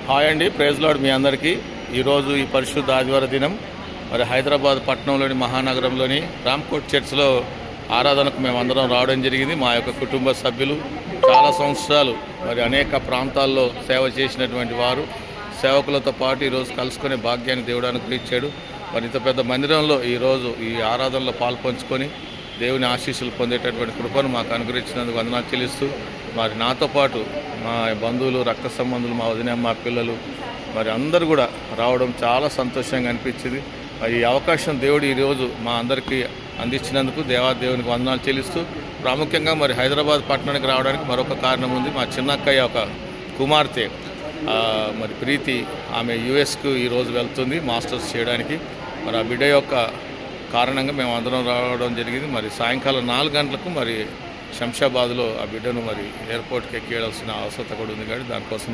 Hi అండి, praise lord మీ అందరికీ. ఈరోజు ఈ పరిశుద్ధ ఆదివార దినం మరి హైదరాబాద్ పట్టణంలోని మహానగరంలోని రామ్కోట్ చర్చ్లో ఆరాధనకు మేమందరం రావడం జరిగింది. మా యొక్క కుటుంబ సభ్యులు చాలా సంవత్సరాలు మరి అనేక ప్రాంతాల్లో సేవ చేసినటువంటి వారు సేవకులతో పాటు ఈరోజు కలుసుకునే భాగ్యాన్ని దేవుడు అనుగ్రహించాడు. మరి ఇంత పెద్ద మందిరంలో ఈరోజు ఈ ఆరాధనలో పాల్పంచుకొని దేవుని ఆశీస్సులు పొందేటటువంటి కృపను మాకు అనుగ్రహించినందుకు వందనాలు చెల్లిస్తూ, మరి నాతో పాటు మా బంధువులు, రక్త సంబంధులు, మా వదిన, మా పిల్లలు మరి అందరూ కూడా రావడం చాలా సంతోషంగా అనిపించింది. మరి ఈ అవకాశం దేవుడు ఈరోజు మా అందరికీ అందించినందుకు దేవునికి వందనాలు చెల్లిస్తూ, ప్రాముఖ్యంగా మరి హైదరాబాద్ పట్టణానికి రావడానికి మరొక కారణం ఉంది. మా చిన్నక్కయ్య ఒక కుమార్తె మరి ప్రీతి, ఆమె యుఎస్కు ఈరోజు వెళ్తుంది మాస్టర్స్ చేయడానికి. మరి ఆ బిడ్డ యొక్క కారణంగా మేము అందరం రావడం జరిగింది. మరి సాయంకాలం 4 గంటలకు మరి శంషాబాద్లో ఆ బిడ్డను మరి ఎయిర్పోర్ట్కి ఎక్కియాల్సిన అవసరం కూడా ఉంది. కానీ దానికోసం